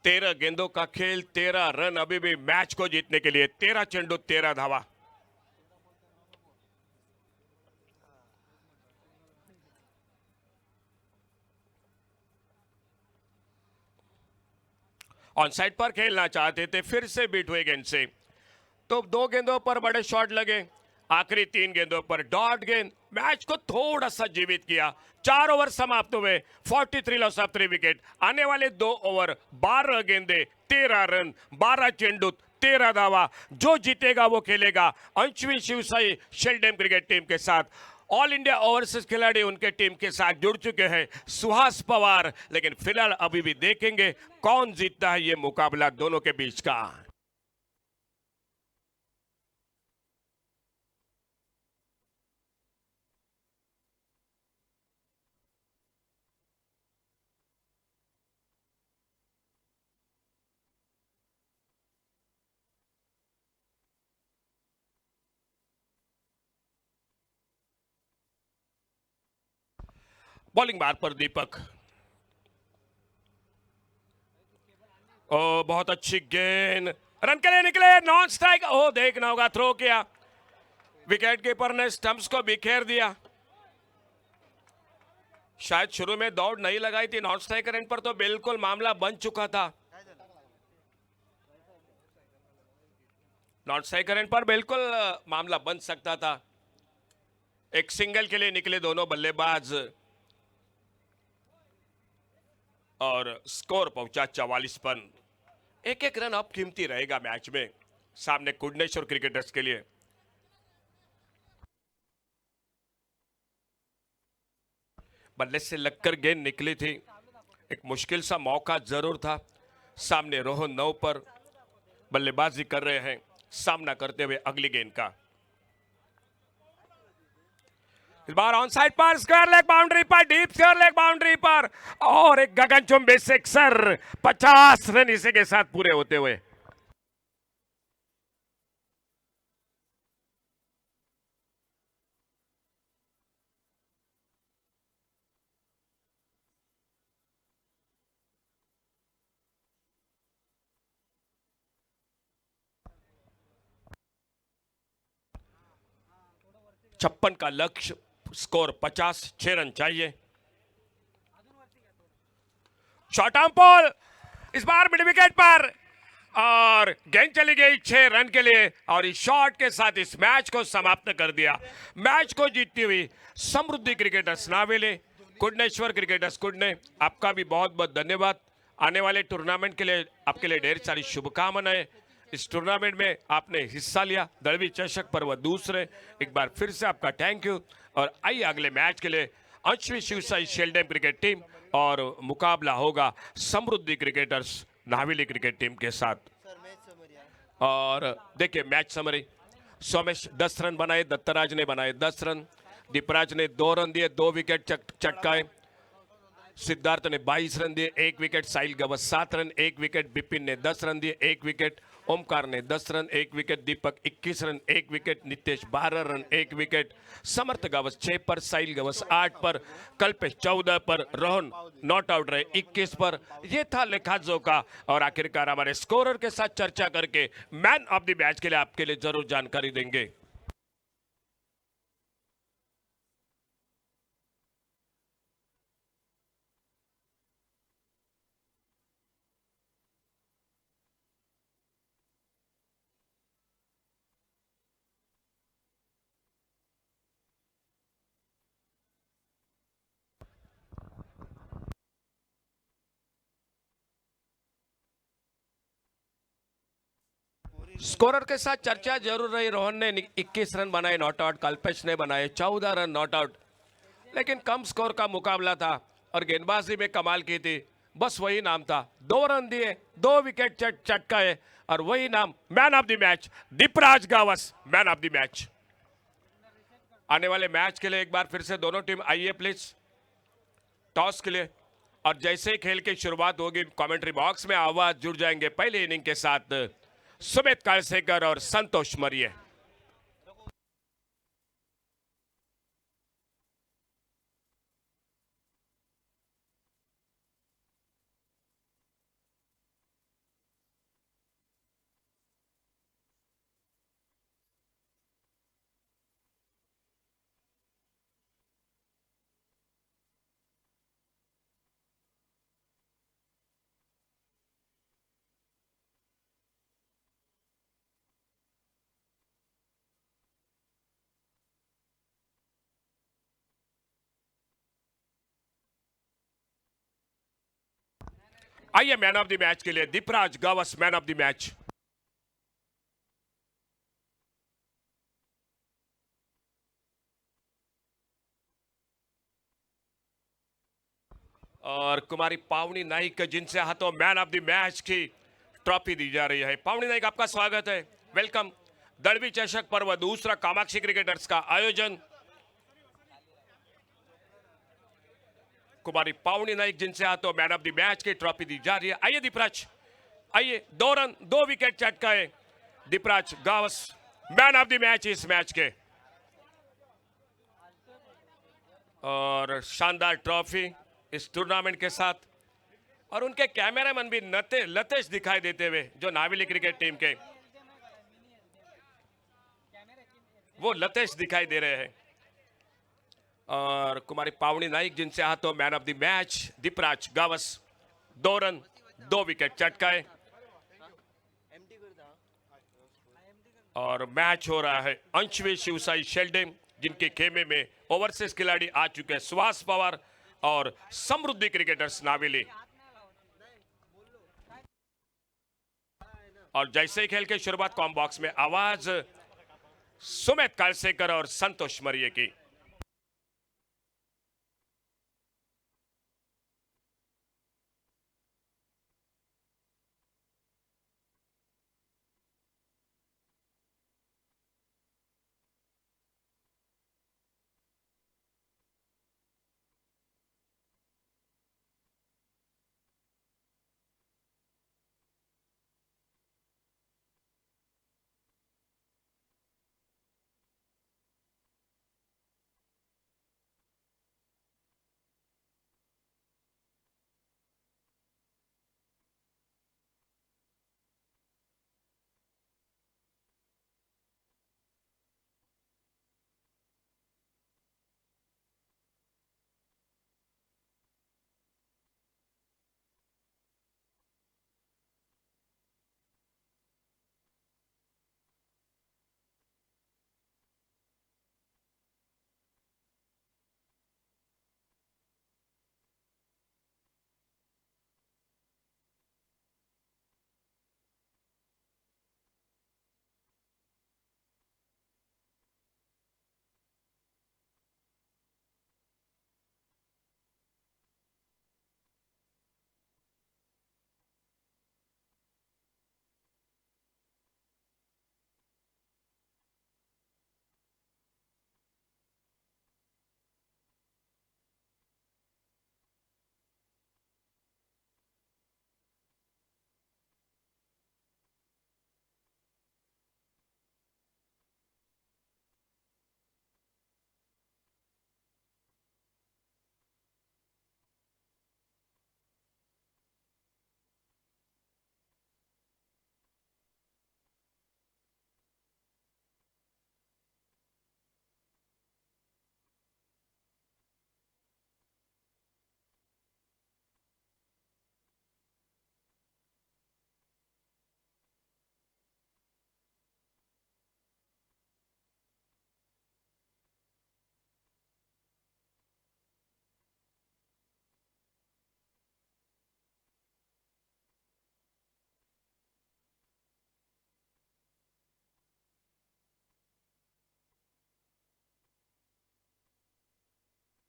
13 गेंदों का खेल, 13 रन अभी भी मैच को जीतने के लिए। 13 चेंडू 13 धावा। ऑन साइड पर खेलना चाहते थे, फिर से बीट हुए गेंद से, तो 2 गेंदों पर बड़े शॉट लगे, आखिरी 3 गेंदों पर डॉट गेंद मैच को थोड़ा सा जीवित किया। 4 ओवर समाप्त हुए, 43 लॉस ऑफ 3 विकेट। आने वाले 2 ओवर 12 गेंदे 13 रन, 12 चेंडू 13 धावा। जो जीतेगा वो खेलेगा अंशवी शिवसाई शेल्डेम क्रिकेट टीम के साथ। ऑल इंडिया ओवरसीज खिलाड़ी उनके टीम के साथ जुड़ चुके हैं सुहास पवार, लेकिन फिलहाल अभी भी देखेंगे कौन जीतता है ये मुकाबला दोनों के बीच का। बॉलिंग मार पर दीपक। ओ बहुत अच्छी गेंद, रन के लिए निकले, नॉन स्ट्राइक। ओ देखना होगा, थ्रो किया, विकेट कीपर ने स्टंप्स को बिखेर दिया। शायद शुरू में दौड़ नहीं लगाई थी, नॉन स्ट्राइक रन पर तो बिल्कुल मामला बन चुका था। नॉन स्ट्राइक रन पर बिल्कुल मामला बन सकता था। एक सिंगल के लिए निकले दोनों बल्लेबाज और स्कोर पहुंचा 44 पर। एक एक रन अब कीमती रहेगा मैच में सामने कुडनेश्वर क्रिकेटर्स के लिए। बल्ले से लगकर गेंद निकली थी, एक मुश्किल सा मौका जरूर था। सामने रोहन 9 पर बल्लेबाजी कर रहे हैं, सामना करते हुए अगली गेंद का। इस बार ऑन साइड पर, स्क्वायर लेग बाउंड्री पर, डीप स्क्वायर लेग बाउंड्री पर, और एक गगनचुंबी सिक्सर। 50 रन इसी के साथ पूरे होते हुए। छप्पन का लक्ष्य, स्कोर 50, 6 रन चाहिए। शॉर्ट आर्म बॉल, इस बार मिड विकेट पर, और गेंद चली गई 6 रन के लिए, और इस शॉट के साथ इस मैच को समाप्त कर दिया। मैच को जीतती हुई समृद्धि क्रिकेटर्स नावेले, कुडनेश्वर क्रिकेटर्स कुडने, आपका भी बहुत बहुत धन्यवाद। आने वाले टूर्नामेंट के लिए आपके लिए ढेर सारी शुभकामनाएं। इस टूर्नामेंट में आपने हिस्सा लिया, दड़वी चषक पर वह दूसरे, एक बार फिर से आपका थैंक यू। और आइए अगले मैच के लिए अंशवी शिवसाई शेल्डेम क्रिकेट टीम, और मुकाबला होगा समृद्धि क्रिकेटर्स नावेली क्रिकेट टीम के साथ। और देखिए मैच समरी, सोमेश 10 रन बनाए, दत्तराज ने बनाए 10 रन, दीपराज ने 2 रन दिए, 2 विकेट चटकाए, सिद्धार्थ ने 22 रन दिए, 1 wicket, Sahil Gawas 7 run, 1 wicket, Bipin ने 10 रन दिए, 1 विकेट, ओमकार ने 10 run, 1 wicket, Deepak 21 run, 1 wicket, Nitesh 12 run, 1 wicket, Samarth Gawas 6 पर, साहिल गवस 8 पर, कल्पेश 14 पर, रोहन नॉट आउट रहे 21 पर। ये था लेखाजो का। और आखिरकार हमारे स्कोरर के साथ चर्चा करके मैन ऑफ द मैच के लिए आपके लिए जरूर जानकारी देंगे। स्कोरर के साथ चर्चा जरूर रही। रोहन ने 21 रन बनाए नॉट आउट, कल्पेश ने बनाए 14 रन नॉट आउट, लेकिन कम स्कोर का मुकाबला था और गेंदबाजी में कमाल की थी। बस वही नाम था, 2 रन दिए, 2 विकेट चटकाए, और वही नाम man of the match, Deepraj Gawas man of the match. आने वाले मैच के लिए एक बार फिर से दोनों टीम आइए प्लीज टॉस के लिए। और जैसे ही खेल की शुरुआत होगी कमेंट्री बॉक्स में आवाज जुड़ जाएंगे पहले इनिंग के साथ सुमित कालसेकर और संतोष मरिये। आइए मैन ऑफ द मैच के लिए Deepraj Gawas man of the match. और कुमारी पावनी नाइक जिनसे हाथों मैन ऑफ द मैच की ट्रॉफी दी जा रही है। पावनी नाइक आपका स्वागत है, वेलकम। दड़वी चषक पर्व दूसरा कामाक्षी क्रिकेटर्स का आयोजन। कुमारी पावनी नाइक जिनसे हाथों मैन ऑफ द मैच की ट्रॉफी दी जा रही है। आइए दीपराज, आइए। 2 run 2 wicket चटकाए Deepraj Gawas man of the match इस मैच के। और शानदार ट्रॉफी इस टूर्नामेंट के साथ। और उनके कैमरामैन भी लतेश दिखाई देते हुए, जो नावेली क्रिकेट टीम के वो लतेश दिखाई दे रहे हैं। और कुमारी पावनी नाइक, जिनसे हाथों man of the match Deepraj Gawas 2 run 2 wicket चटकाए। और मैच हो रहा है अंशवी शिवसाई शेल्डे, जिनके खेमे में ओवरसीज खिलाड़ी आ चुके हैं, सुहास पवार और समृद्धि क्रिकेटर्स नावेली। और जैसे ही खेल के शुरुआत कॉम बॉक्स में आवाज सुमित कालसेकर और संतोष मरिये की।